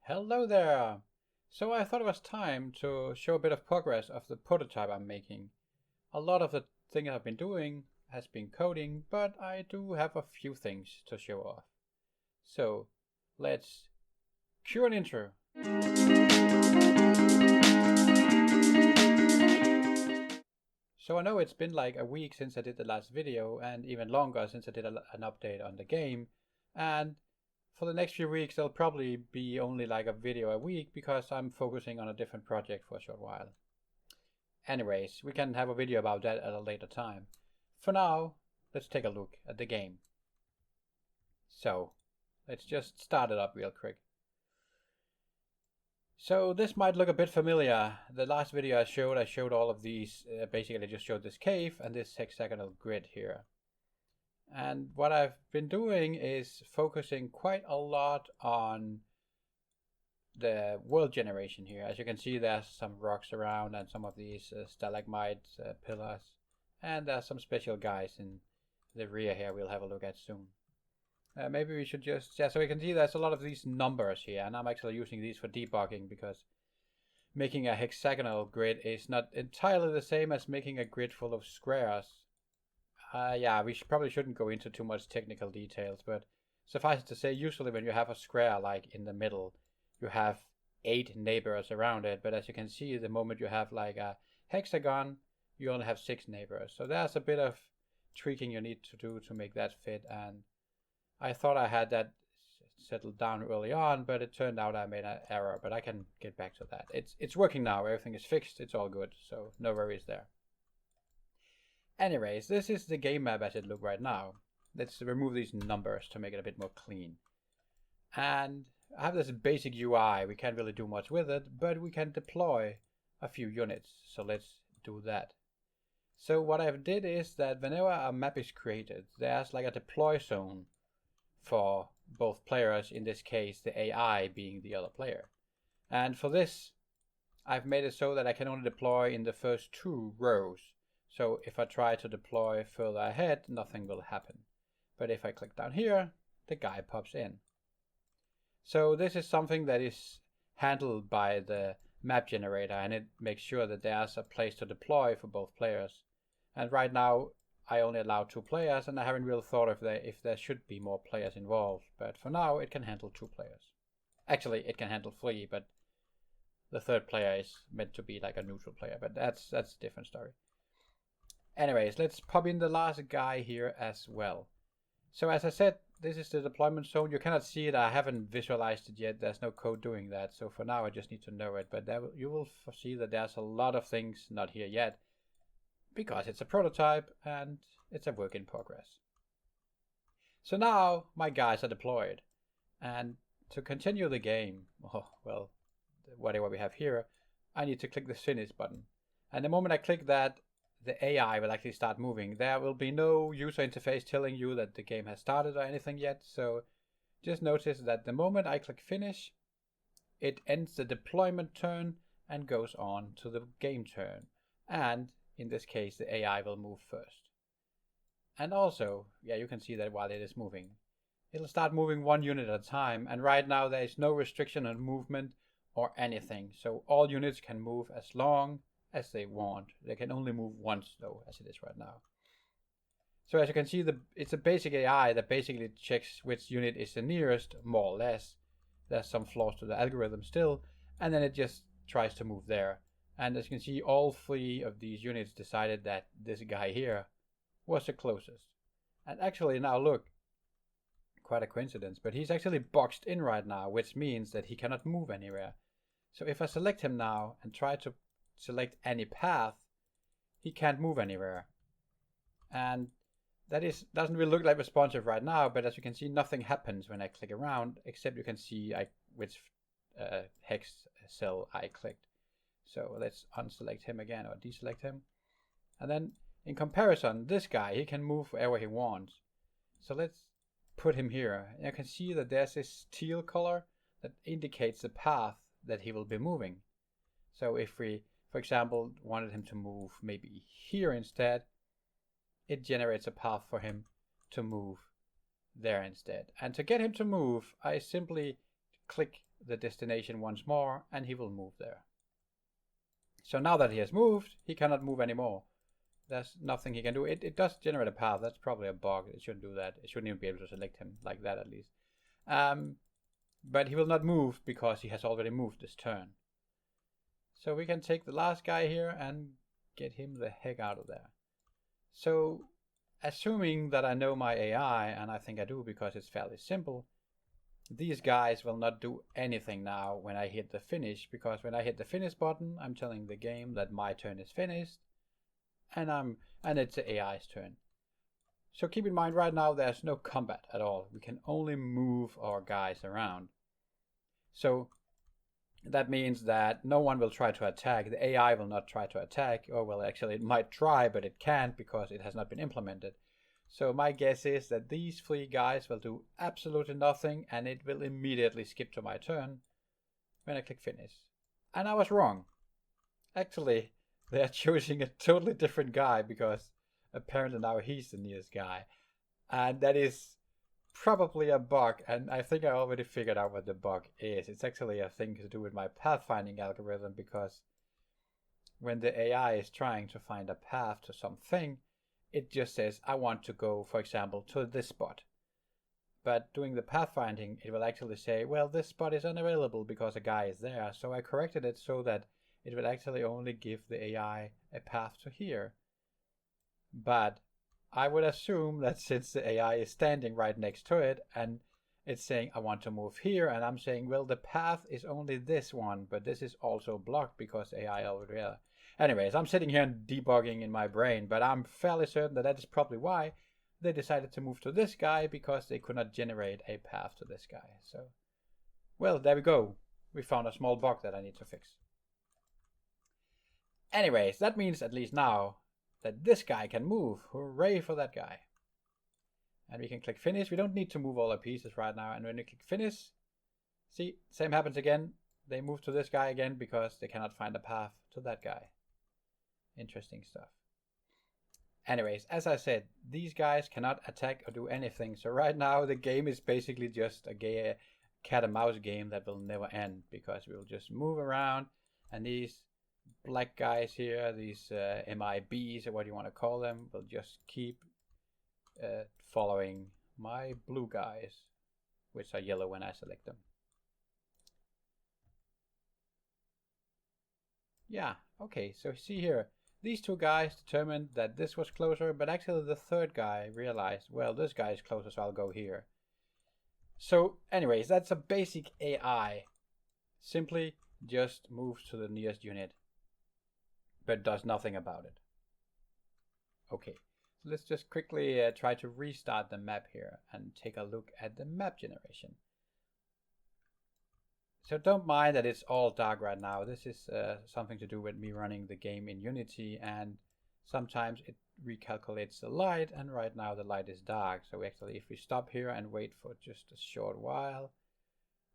Hello there! So I thought it was time to show a bit of progress of the prototype I'm making. A lot of the thing I've been doing has been coding, but I do have a few things to show off. So let's cue an intro. So I know it's been like a week since I did the last video, and even longer since I did an update on the game. And for the next few weeks, there'll probably be only like a video a week because I'm focusing on a different project for a short while. Anyways, we can have a video about that at a later time. For now, let's take a look at the game. So, let's just start it up real quick. So this might look a bit familiar. The last video I showed all of these, basically I just showed this cave and this hexagonal grid here. And what I've been doing is focusing quite a lot on the world generation here. As you can see, there's some rocks around and some of these stalagmites, pillars, and there's some special guys in the rear here we'll have a look at soon. Maybe we should just, so we can see there's a lot of these numbers here, and I'm actually using these for debugging because making a hexagonal grid is not entirely the same as making a grid full of squares. Yeah, we probably shouldn't go into too much technical details, but suffice it to say, usually when you have a square like in the middle, you have 8 neighbors around it, but as you can see, the moment you have like a hexagon, you only have 6 neighbors. So there's a bit of tweaking you need to do to make that fit, and I thought I had that settled down early on, but it turned out I made an error, but I can get back to that. It's working now, everything is fixed, it's all good, so no worries there. Anyways, this is the game map as it looks right now. Let's remove these numbers to make it a bit more clean. And I have this basic UI, we can't really do much with it, but we can deploy a few units, so let's do that. So what I did is that whenever a map is created, there's like a deploy zone for both players, in this case the AI being the other player. And for this, I've made it so that I can only deploy in the first 2 rows. So if I try to deploy further ahead, nothing will happen. But if I click down here, the guy pops in. So this is something that is handled by the map generator, and it makes sure that there's a place to deploy for both players. And right now I only allow 2 players, and I haven't really thought if there should be more players involved. But for now it can handle 2 players. Actually it can handle 3, but the 3rd player is meant to be like a neutral player, but that's a different story. Anyways, let's pop in the last guy here as well. So as I said, this is the deployment zone. You cannot see it, I haven't visualized it yet, there's no code doing that, so for now I just need to know it, but you will see that there's a lot of things not here yet, because it's a prototype and it's a work in progress. So now my guys are deployed, and to continue the game, well, whatever we have here, I need to click the finish button. And the moment I click that, the AI will actually start moving. There will be no user interface telling you that the game has started or anything yet, so just notice that the moment I click finish, it ends the deployment turn and goes on to the game turn. And in this case, the AI will move first. And also, yeah, you can see that while it is moving, it'll start moving 1 unit at a time, and right now there is no restriction on movement or anything, so all units can move as long as they want. They can only move once though, as it is right now. So as you can see, it's a basic AI that basically checks which unit is the nearest, more or less. There's some flaws to the algorithm still, and then it just tries to move there. And as you can see, all 3 of these units decided that this guy here was the closest. And actually now look, quite a coincidence, but he's actually boxed in right now, which means that he cannot move anywhere. So if I select him now and try to select any path, he can't move anywhere. And that doesn't really look like responsive right now, but as you can see, nothing happens when I click around, except you can see which hex cell I clicked. So let's unselect him again, or deselect him. And then in comparison, this guy, he can move wherever he wants. So let's put him here. And you can see that there's this teal color that indicates the path that he will be moving. So if we, for example, wanted him to move maybe here instead, it generates a path for him to move there instead. And to get him to move, I simply click the destination once more, and he will move there. So now that he has moved, he cannot move anymore. There's nothing he can do. It does generate a path. That's probably a bug. It shouldn't do that. It shouldn't even be able to select him like that, at least. But he will not move because he has already moved this turn. So we can take the last guy here and get him the heck out of there. So assuming that I know my AI, and I think I do because it's fairly simple, these guys will not do anything now when I hit the finish, because when I hit the finish button, I'm telling the game that my turn is finished, and it's the AI's turn. So keep in mind, right now there's no combat at all. We can only move our guys around. So that means that no one will try to attack. The AI will not try to attack, or well, actually it might try, but it can't because it has not been implemented. So my guess is that these 3 guys will do absolutely nothing, and it will immediately skip to my turn when I click finish. And I was wrong. Actually, they are choosing a totally different guy because apparently now he's the nearest guy. And that is probably a bug, and I think I already figured out what the bug is. It's actually a thing to do with my pathfinding algorithm, because when the AI is trying to find a path to something, it just says, I want to go, for example, to this spot. But doing the pathfinding, it will actually say, well, this spot is unavailable because a guy is there. So I corrected it so that it will actually only give the AI a path to here. But I would assume that since the AI is standing right next to it and it's saying, I want to move here, and I'm saying, well, the path is only this one, but this is also blocked because AI already there. Anyways, I'm sitting here and debugging in my brain, but I'm fairly certain that is probably why they decided to move to this guy, because they could not generate a path to this guy. So, well, there we go. We found a small bug that I need to fix. Anyways, that means at least now that this guy can move. Hooray for that guy. And we can click finish. We don't need to move all our pieces right now. And when we click finish, see, same happens again. They move to this guy again because they cannot find a path to that guy. Interesting stuff. Anyways, as I said, these guys cannot attack or do anything. So right now the game is basically just a cat and mouse game that will never end, because we will just move around, and these black guys here, these MIBs or what you want to call them, will just keep following my blue guys, which are yellow when I select them. Yeah, okay, so see here, these 2 guys determined that this was closer, but actually the 3rd guy realized, well, this guy is closer, so I'll go here. So anyways, that's a basic AI. Simply just moves to the nearest unit, but does nothing about it. Okay, so let's just quickly try to restart the map here and take a look at the map generation. So don't mind that it's all dark right now. This is something to do with me running the game in Unity, and sometimes it recalculates the light, and right now the light is dark. So actually, if we stop here and wait for just a short while,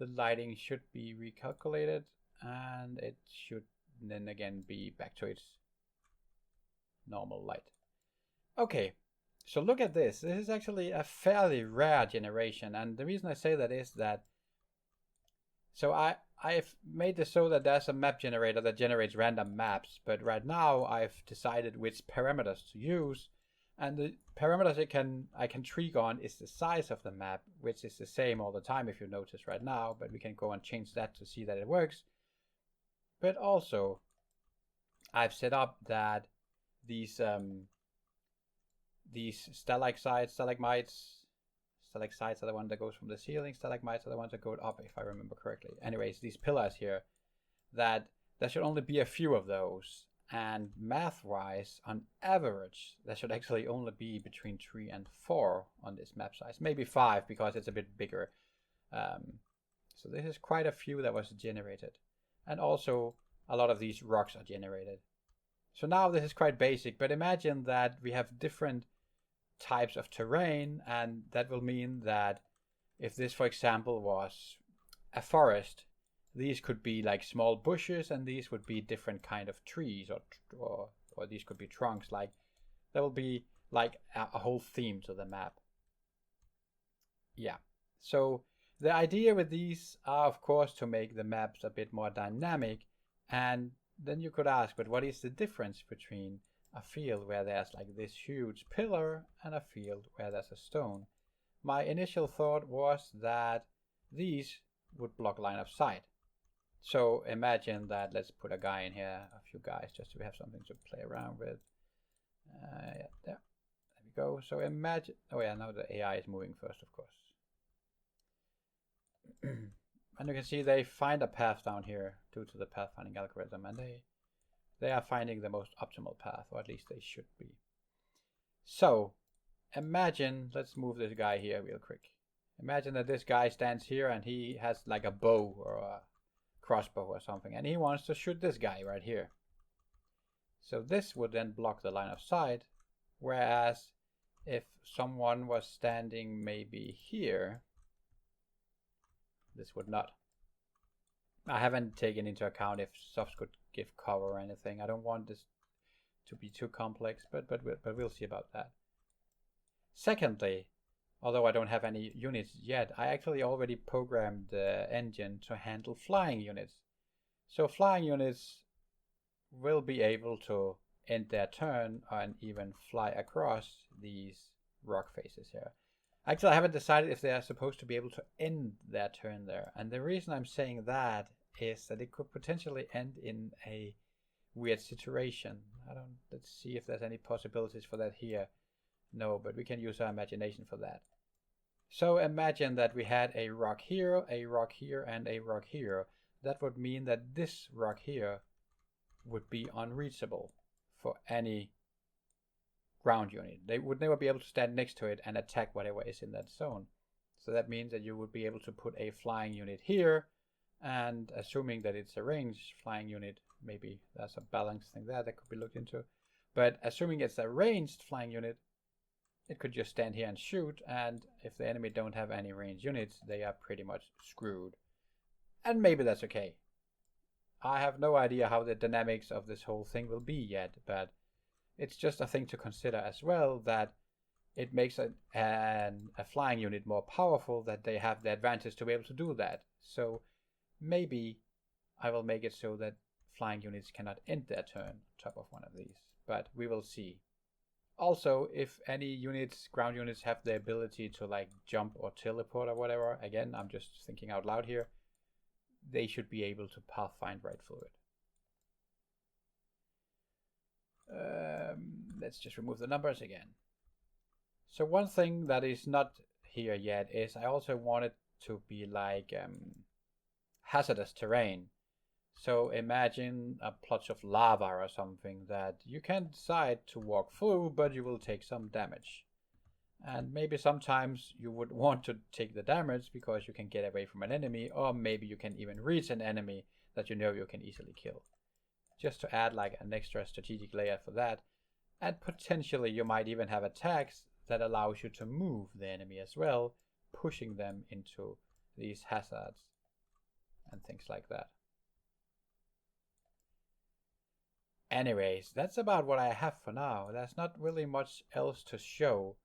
the lighting should be recalculated, and it should then again be back to its normal light. Okay, so look at this. This is actually a fairly rare generation, and the reason I say that is that I've made this so that there's a map generator that generates random maps, but right now I've decided which parameters to use, and the parameters I can tweak on is the size of the map, which is the same all the time if you notice right now, but we can go and change that to see that it works. But also I've set up that these stalagmites are the one that goes from the ceiling. Stalagmites are the ones that go up, if I remember correctly. Anyways, these pillars here, that there should only be a few of those. And math-wise, on average, there should actually only be between 3 and 4 on this map size. Maybe 5 because it's a bit bigger. So this is quite a few that was generated. And also, a lot of these rocks are generated. So now this is quite basic, but imagine that we have different types of terrain, and that will mean that if this, for example, was a forest, these could be like small bushes, and these would be different kind of trees, or these could be trunks. Like there will be like a whole theme to the map. Yeah, so The idea with these are, of course, to make the maps a bit more dynamic. And then you could ask, but what is the difference between a field where there's like this huge pillar and a field where there's a stone? My initial thought was that these would block line of sight. So imagine that, let's put a guy in here, a few guys, just so we have something to play around with. Yeah, there we go. So imagine, oh yeah, now the AI is moving first, of course. And you can see they find a path down here due to the pathfinding algorithm, and they are finding the most optimal path, or at least they should be. So imagine, let's move this guy here real quick. Imagine that this guy stands here and he has like a bow or a crossbow or something, and he wants to shoot this guy right here. So this would then block the line of sight, whereas if someone was standing maybe here, this would not. I haven't taken into account if softs could give cover or anything. I don't want this to be too complex, but we'll see about that. Secondly, although I don't have any units yet, I actually already programmed the engine to handle flying units. So flying units will be able to end their turn and even fly across these rock faces here. Actually, I haven't decided if they are supposed to be able to end their turn there. And the reason I'm saying that is that it could potentially end in a weird situation. Let's see if there's any possibilities for that here. No, but we can use our imagination for that. So imagine that we had a rock here, and a rock here. That would mean that this rock here would be unreachable for any ground unit. They would never be able to stand next to it and attack whatever is in that zone. So that means that you would be able to put a flying unit here, and assuming that it's a ranged flying unit, maybe there's a balance thing there that could be looked into. But assuming it's a ranged flying unit, it could just stand here and shoot, and if the enemy don't have any ranged units, they are pretty much screwed. And maybe that's okay. I have no idea how the dynamics of this whole thing will be yet, but it's just a thing to consider as well, that it makes a flying unit more powerful, that they have the advantage to be able to do that. So maybe I will make it so that flying units cannot end their turn on top of one of these, but we will see. Also, if any units, ground units, have the ability to like jump or teleport or whatever, again, I'm just thinking out loud here, they should be able to pathfind right through it. Let's just remove the numbers again. So one thing that is not here yet is I also want it to be like hazardous terrain. So imagine a plot of lava or something that you can decide to walk through, but you will take some damage. And maybe sometimes you would want to take the damage because you can get away from an enemy, or maybe you can even reach an enemy that you know you can easily kill. Just to add like an extra strategic layer for that. And potentially you might even have attacks that allows you to move the enemy as well, pushing them into these hazards and things like that. Anyways, that's about what I have for now. There's not really much else to show.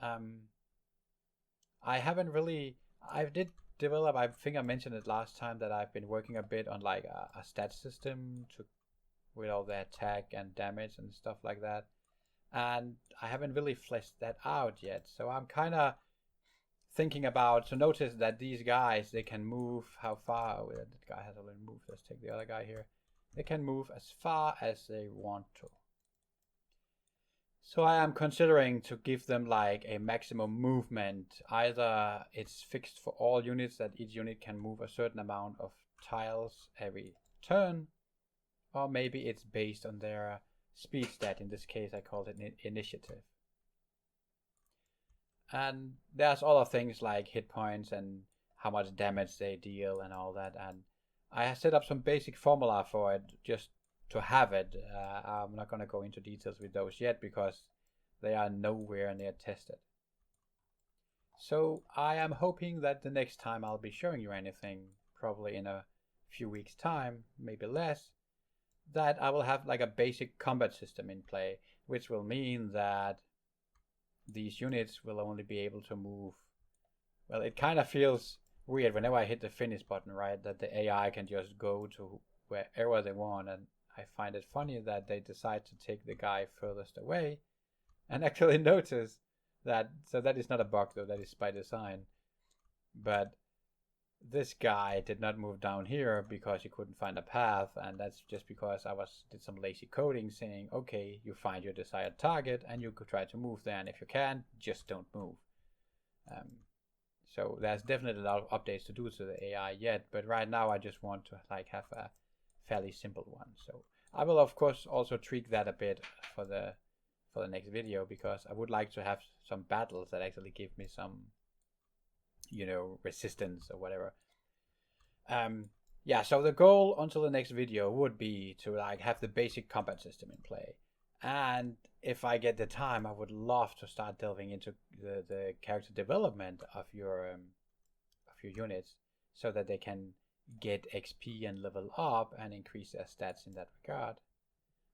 I haven't really, I did develop, I think I mentioned it last time, that I've been working a bit on like a stat system with all the attack and damage and stuff like that. And I haven't really fleshed that out yet. So I'm kind of thinking about, so notice that these guys, they can move how far, oh, that guy has already moved, let's take the other guy here. They can move as far as they want to. So I am considering to give them like a maximum movement. Either it's fixed for all units that each unit can move a certain amount of tiles every turn, or maybe it's based on their speed stat. In this case I called it initiative. And there's other things like hit points and how much damage they deal and all that, and I have set up some basic formula for it just to have it. I'm not going to go into details with those yet because they are nowhere near tested. So I am hoping that the next time I'll be showing you anything, probably in a few weeks time, maybe less, that I will have like a basic combat system in play, which will mean that these units will only be able to move. Well, it kind of feels weird whenever I hit the finish button, right? That the AI can just go to wherever they want, and I find it funny that they decide to take the guy furthest away, and actually notice that. So that is not a bug though; that is by design. But this guy did not move down here because he couldn't find a path, and that's just because I did some lazy coding saying, okay, you find your desired target and you could try to move there, and if you can, just don't move. Um, so there's definitely a lot of updates to do to the AI yet, but right now I just want to like have a fairly simple one. So I will of course also tweak that a bit for the next video, because I would like to have some battles that actually give me some, resistance or whatever. Yeah, so the goal until the next video would be to like have the basic combat system in play. And if I get the time, I would love to start delving into the character development of your units, so that they can get XP and level up and increase their stats in that regard.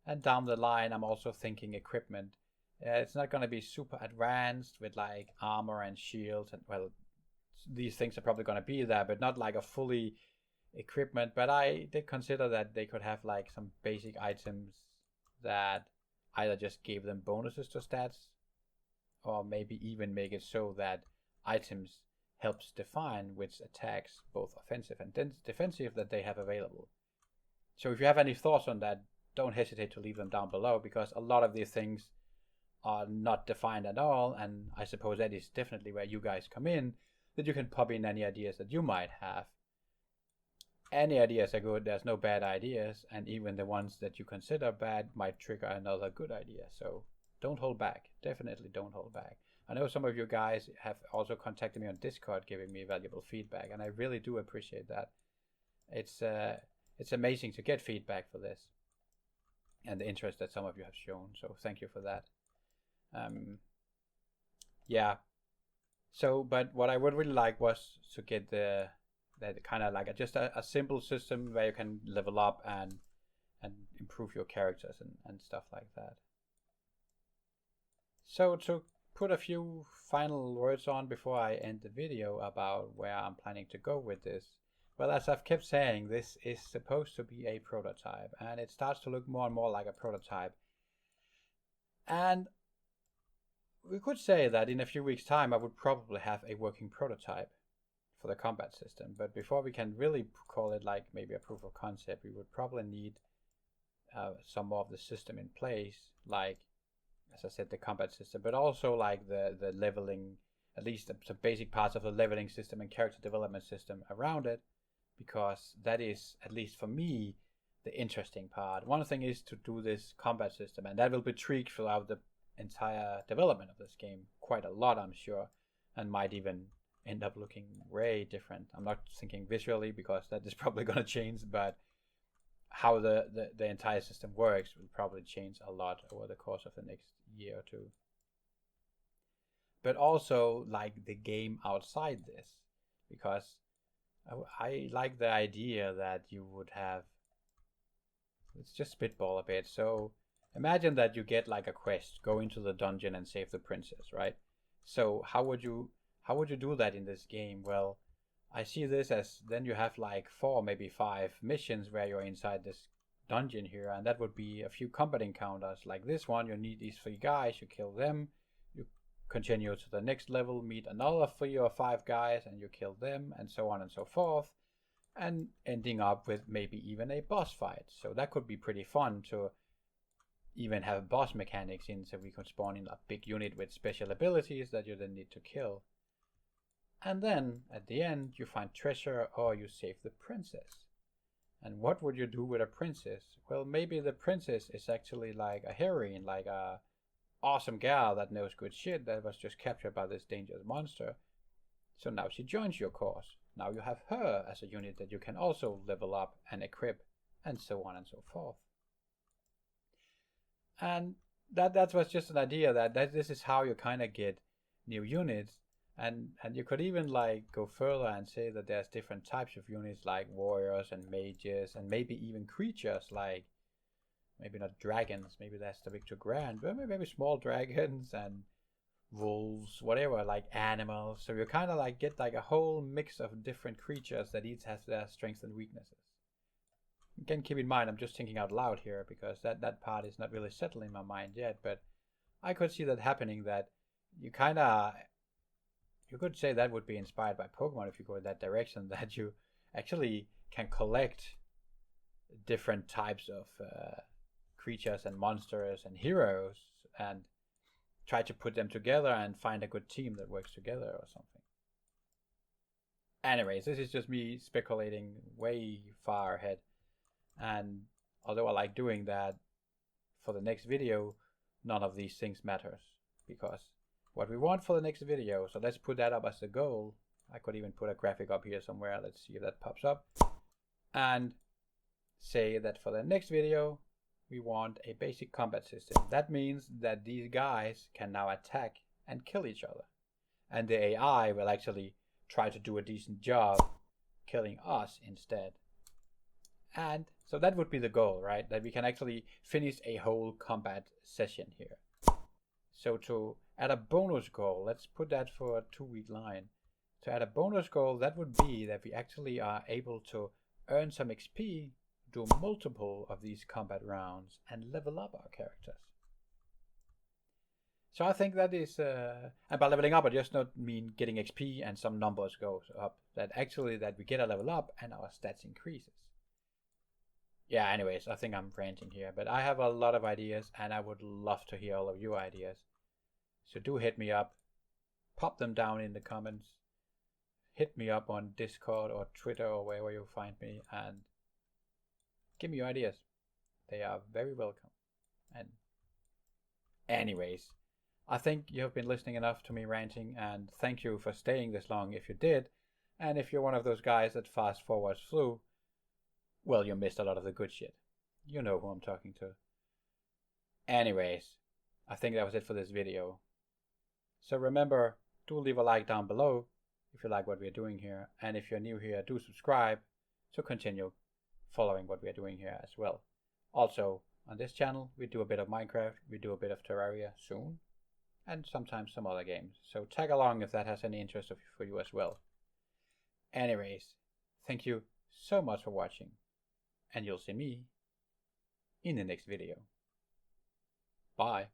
And down the line, I'm also thinking equipment. It's not going to be super advanced with like armor and shields, and well, these things are probably going to be there, but not like a fully equipment. But I did consider that they could have like some basic items that either just gave them bonuses to stats, or maybe even make it so that items helps define which attacks, both offensive and defensive, that they have available. So if you have any thoughts on that, don't hesitate to leave them down below, because a lot of these things are not defined at all, and I suppose that is definitely where you guys come in, that you can pop in any ideas that you might have. Any ideas are good, there's no bad ideas, and even the ones that you consider bad might trigger another good idea. So don't hold back, definitely don't hold back. I know some of you guys have also contacted me on Discord giving me valuable feedback, and I really do appreciate that. It's amazing to get feedback for this, and the interest that some of you have shown, so thank you for that. Yeah. So, but what I would really like was to get that kind of like just a simple system where you can level up and improve your characters and stuff like that. So to put a few final words on before I end the video about where I'm planning to go with this. Well, as I've kept saying, this is supposed to be a prototype, and it starts to look more and more like a prototype. And we could say that in a few weeks' time I would probably have a working prototype for the combat system, but before we can really call it like maybe a proof of concept, we would probably need some more of the system in place, like, as I said, the combat system, but also like the leveling, at least some basic parts of the leveling system and character development system around it, because that is, at least for me, the interesting part. One thing is to do this combat system, and that will be tweaked throughout the entire development of this game quite a lot, I'm sure, and might even end up looking way different. I'm not thinking visually, because that is probably going to change, but how the entire system works will probably change a lot over the course of the next year or two. But also like the game outside this, because I like the idea that you would have, let's just spitball a bit. So imagine that you get like a quest, go into the dungeon and save the princess, right? So how would you do that in this game? Well, I see this as then you have like 4, maybe 5 missions where you're inside this dungeon here, and that would be a few combat encounters. Like this one, you need these 3 guys, you kill them, you continue to the next level, meet another 3 or 5 guys, and you kill them, and so on and so forth, and ending up with maybe even a boss fight. So that could be pretty fun to even have boss mechanics in, so we could spawn in a big unit with special abilities that you then need to kill. And then at the end you find treasure or you save the princess. And what would you do with a princess? Well, maybe the princess is actually like a heroine, like a awesome gal that knows good shit that was just captured by this dangerous monster. So now she joins your cause. Now you have her as a unit that you can also level up and equip, and so on and so forth. And that was just an idea that this is how you kind of get new units. And you could even like go further and say that there's different types of units, like warriors and mages, and maybe even creatures, like maybe not dragons, maybe that's a bit too grand, but maybe small dragons and wolves, whatever, like animals. So you kind of like get like a whole mix of different creatures that each has their strengths and weaknesses. Again, keep in mind, I'm just thinking out loud here because that part is not really settled in my mind yet, but I could see that happening, that you could say that would be inspired by Pokemon if you go in that direction, that you actually can collect different types of creatures and monsters and heroes and try to put them together and find a good team that works together or something. Anyways, this is just me speculating way far ahead. And although I like doing that, for the next video, none of these things matters. Because what we want for the next video, so let's put that up as a goal. I could even put a graphic up here somewhere. Let's see if that pops up. And say that for the next video, we want a basic combat system. That means that these guys can now attack and kill each other. And the AI will actually try to do a decent job killing us instead. And so that would be the goal, right? That we can actually finish a whole combat session here. So to add a bonus goal, let's put that for a 2-week line. To add a bonus goal, that would be that we actually are able to earn some XP, do multiple of these combat rounds, and level up our characters. So I think that is, and by leveling up, I just not mean getting XP and some numbers goes up. That actually that we get a level up and our stats increases. Yeah, anyways, I think I'm ranting here, but I have a lot of ideas and I would love to hear all of your ideas. So do hit me up, pop them down in the comments, hit me up on Discord or Twitter or wherever you find me, and give me your ideas. They are very welcome. And anyways, I think you have been listening enough to me ranting, and thank you for staying this long if you did. And if you're one of those guys that fast forwards through, well, you missed a lot of the good shit. You know who I'm talking to. Anyways, I think that was it for this video. So remember, do leave a like down below if you like what we're doing here. And if you're new here, do subscribe to continue following what we're doing here as well. Also, on this channel, we do a bit of Minecraft, we do a bit of Terraria soon, and sometimes some other games. So tag along if that has any interest for you as well. Anyways, thank you so much for watching, and you'll see me in the next video. Bye.